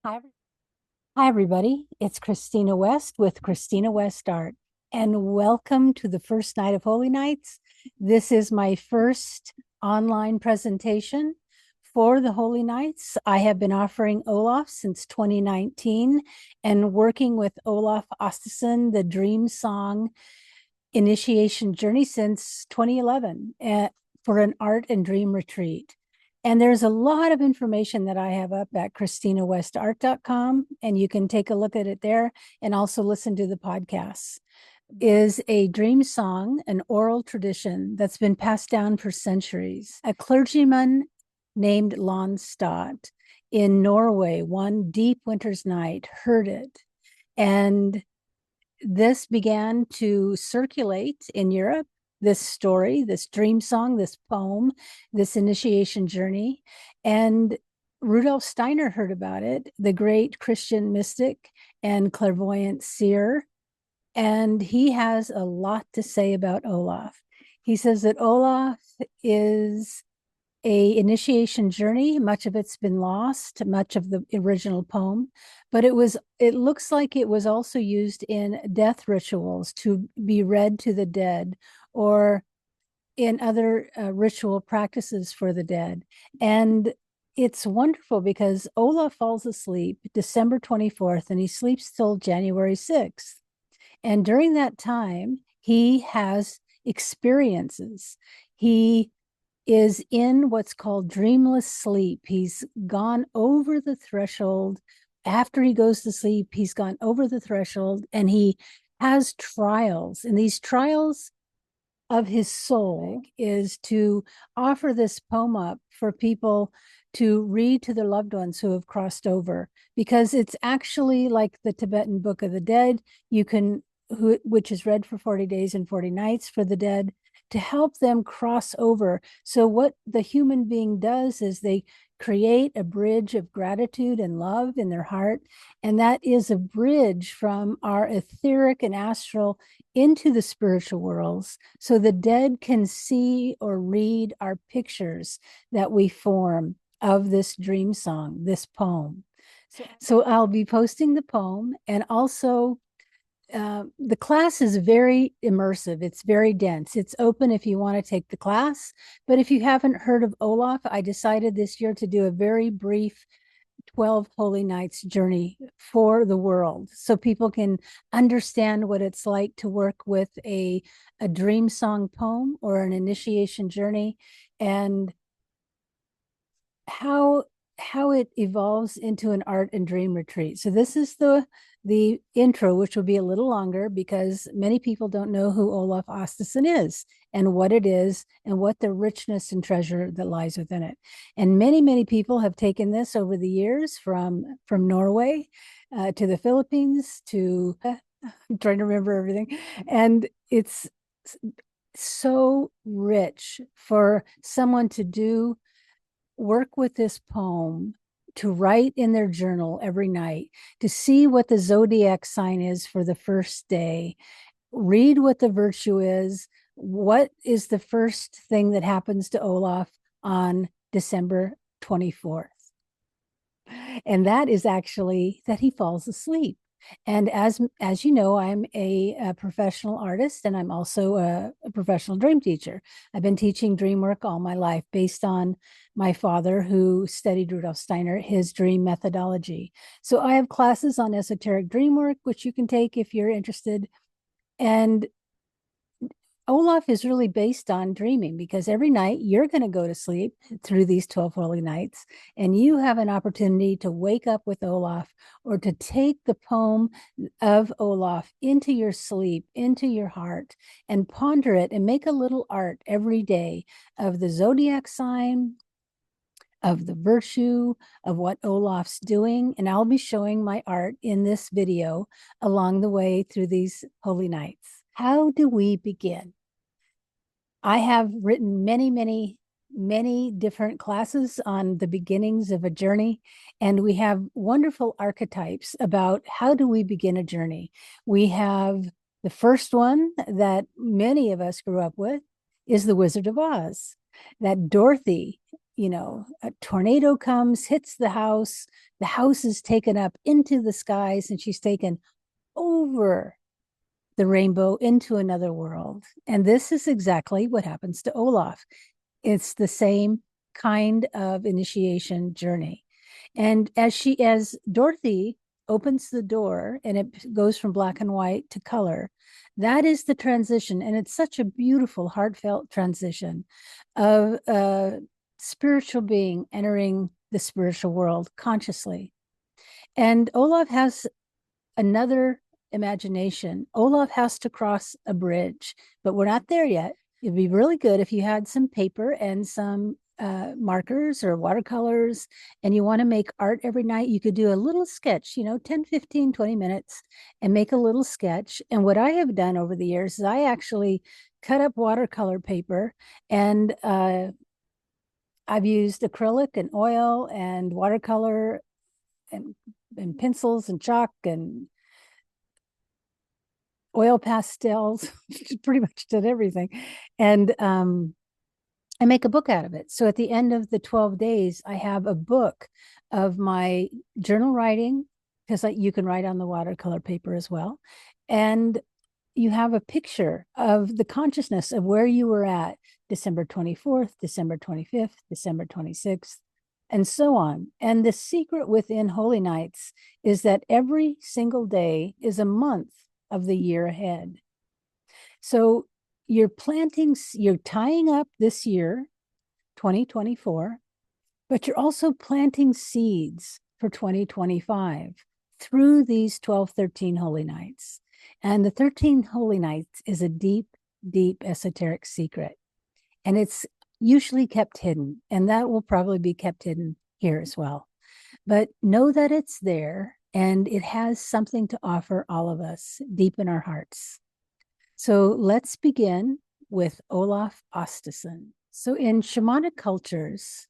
Hi, hi, everybody. It's Kristena West with Kristena West Art, and welcome to the first night of Holy Nights. This is my first online presentation for the Holy Nights. I have been offering Olaf since 2019 and working with Olaf Asteson, the Dream Song initiation journey since 2011 for an art and dream retreat. And there's a lot of information that I have up at KristinaWestArt.com, and you can take a look at it there and also listen to the podcasts. Is a dream song, an oral tradition that's been passed down for centuries. A clergyman named Lonstad in Norway one deep winter's night heard it, and this began to circulate in Europe, this story, this dream song, this poem, this initiation journey. And Rudolf Steiner heard about it, the great Christian mystic and clairvoyant seer. And he has a lot to say about Olaf. He says that Olaf is a initiation journey. Much of it's been lost, much of the original poem, but it looks like it was also used in death rituals to be read to the dead, or in other ritual practices for the dead. And it's wonderful because Olaf falls asleep December 24th and he sleeps till January 6th. And during that time, he has experiences. He is in what's called dreamless sleep. He's gone over the threshold. After he goes to sleep, he's gone over the threshold and he has trials. And these trials of his soul is to offer this poem up for people to read to their loved ones who have crossed over, because it's actually like the Tibetan Book of the Dead. You can, which is read for 40 days and 40 nights for the dead, to help them cross over. So what the human being does is they create a bridge of gratitude and love in their heart. And that is a bridge from our etheric and astral into the spiritual worlds. So the dead can see or read our pictures that we form of this dream song, this poem. So I'll be posting the poem, and also the class is very immersive. It's very dense. It's open if you want to take the class. But if you haven't heard of Olaf, I decided this year to do a very brief 12 Holy Nights journey for the world, so people can understand what it's like to work with a dream song poem or an initiation journey, and how it evolves into an art and dream retreat. So this is the intro, which will be a little longer because many people don't know who Olaf Asteson is and what it is and what the richness and treasure that lies within it. And many people have taken this over the years, from Norway to the Philippines to I'm trying to remember everything. And it's so rich for someone to do work with this poem, to write in their journal every night, to see what the zodiac sign is for the first day, read what the virtue is, what is the first thing that happens to Olaf on December 24th. And that is actually that he falls asleep. And as you know, I'm a professional artist, and I'm also a professional dream teacher. I've been teaching dream work all my life based on my father, who studied Rudolf Steiner, his dream methodology. So I have classes on esoteric dream work, which you can take if you're interested. And Olaf is really based on dreaming, because every night you're going to go to sleep through these 12 holy nights, and you have an opportunity to wake up with Olaf, or to take the poem of Olaf into your sleep, into your heart, and ponder it and make a little art every day of the zodiac sign, of the virtue, of what Olaf's doing. And I'll be showing my art in this video along the way through these holy nights. How do we begin? I have written many different classes on the beginnings of a journey, and we have wonderful archetypes about how do we begin a journey. We have the first one that many of us grew up with is the Wizard of Oz, that Dorothy a tornado comes, hits the house is taken up into the skies, and she's taken over the rainbow into another world. And this is exactly what happens to Olaf. It's the same kind of initiation journey. And as Dorothy opens the door and it goes from black and white to color, that is the transition. And it's such a beautiful, heartfelt transition of a spiritual being entering the spiritual world consciously. And Olaf has another imagination. Olaf has to cross a bridge, but we're not there yet. It'd be really good if you had some paper and some markers or watercolors, and you want to make art every night. You could do a little sketch, 10, 15, 20 minutes, and make a little sketch. And what I have done over the years is I actually cut up watercolor paper, and I've used acrylic and oil and watercolor and pencils and chalk and oil pastels. Pretty much did everything. And I make a book out of it. So at the end of the 12 days, I have a book of my journal writing, because you can write on the watercolor paper as well. And you have a picture of the consciousness of where you were at December 24th, December 25th, December 26th, and so on. And the secret within Holy Nights is that every single day is a month of the year ahead. So you're tying up this year, 2024, but you're also planting seeds for 2025 through these 12, 13 Holy Nights. And the 13 Holy Nights is a deep, deep esoteric secret. And it's usually kept hidden, and that will probably be kept hidden here as well. But know that it's there, and it has something to offer all of us deep in our hearts. So let's begin with Olaf Asteson. So in shamanic cultures,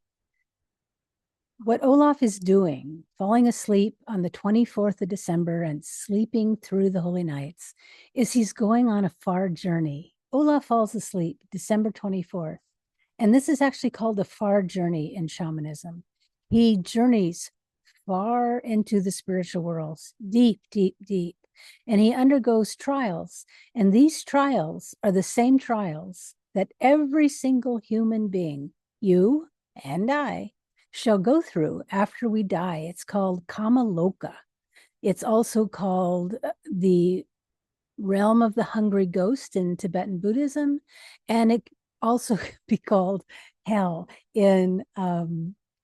what Olaf is doing, falling asleep on the 24th of December and sleeping through the Holy Nights, is he's going on a far journey. Olaf falls asleep December 24th. And this is actually called a far journey in shamanism. He journeys far into the spiritual worlds, deep, deep, deep. And he undergoes trials. And these trials are the same trials that every single human being, you and I, shall go through after we die. It's called Kamaloka. It's also called the realm of the hungry ghost in Tibetan Buddhism. And it also could be called hell in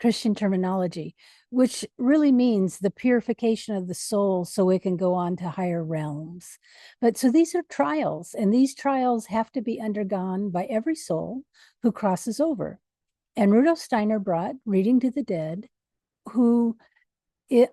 Christian terminology, which really means the purification of the soul so it can go on to higher realms. But so these are trials, and these trials have to be undergone by every soul who crosses over. And Rudolf Steiner brought Reading to the Dead, who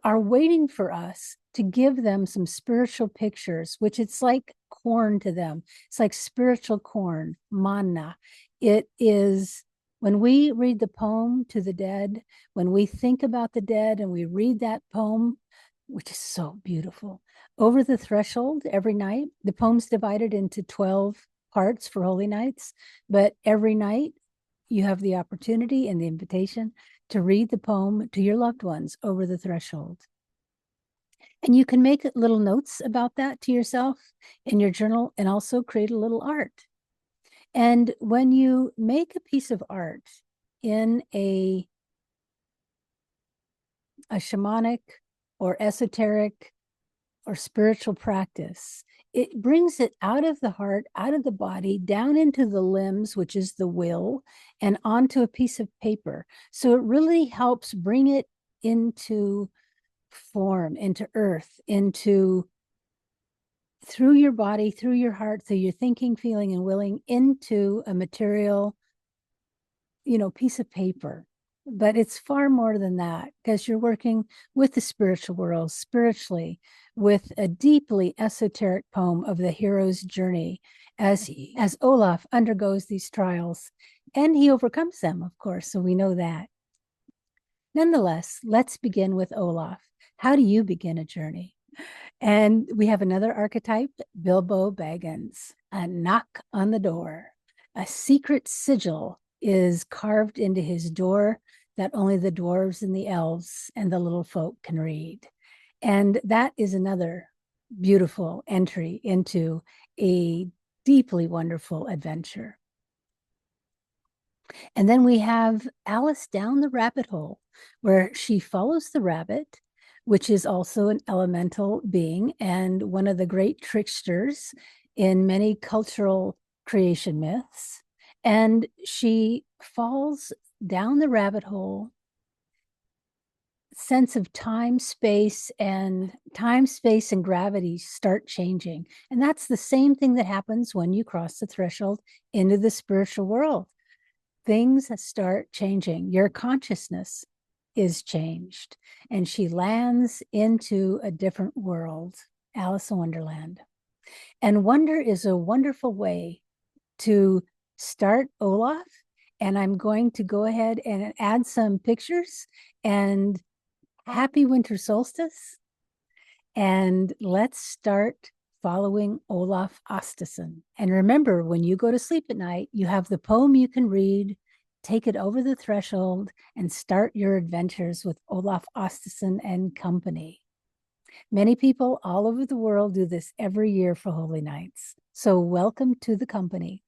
are waiting for us to give them some spiritual pictures, which it's like corn to them. It's like spiritual corn, manna. It is, when we read the poem to the dead, when we think about the dead and we read that poem, which is so beautiful, over the threshold every night. The poem's divided into 12 parts for Holy Nights, but every night you have the opportunity and the invitation to read the poem to your loved ones over the threshold. And you can make little notes about that to yourself in your journal, and also create a little art. And when you make a piece of art in a shamanic or esoteric or spiritual practice, it brings it out of the heart, out of the body, down into the limbs, which is the will, and onto a piece of paper. So it really helps bring it into form, into earth, through your body, through your heart, through your thinking, feeling, and willing, into a material, piece of paper. But it's far more than that, because you're working with the spiritual world, spiritually, with a deeply esoteric poem of the hero's journey as Olaf undergoes these trials, and he overcomes them, of course, so we know that. Nonetheless, let's begin with Olaf. How do you begin a journey? And we have another archetype, Bilbo Baggins, a knock on the door, a secret sigil is carved into his door that only the dwarves and the elves and the little folk can read. And that is another beautiful entry into a deeply wonderful adventure. And then we have Alice down the rabbit hole, where she follows the rabbit, which is also an elemental being and one of the great tricksters in many cultural creation myths. And she falls down the rabbit hole. Sense of time, space, and gravity start changing. And that's the same thing that happens when you cross the threshold into the spiritual world. Things start changing. Your consciousness is changed. And she lands into a different world, Alice in Wonderland. And wonder is a wonderful way to start Olaf. And I'm going to go ahead and add some pictures, and happy winter solstice. And let's start following Olaf Asteson. And remember, when you go to sleep at night, you have the poem you can read, take it over the threshold, and start your adventures with Olaf Asteson and company. Many people all over the world do this every year for Holy Nights. So welcome to the company.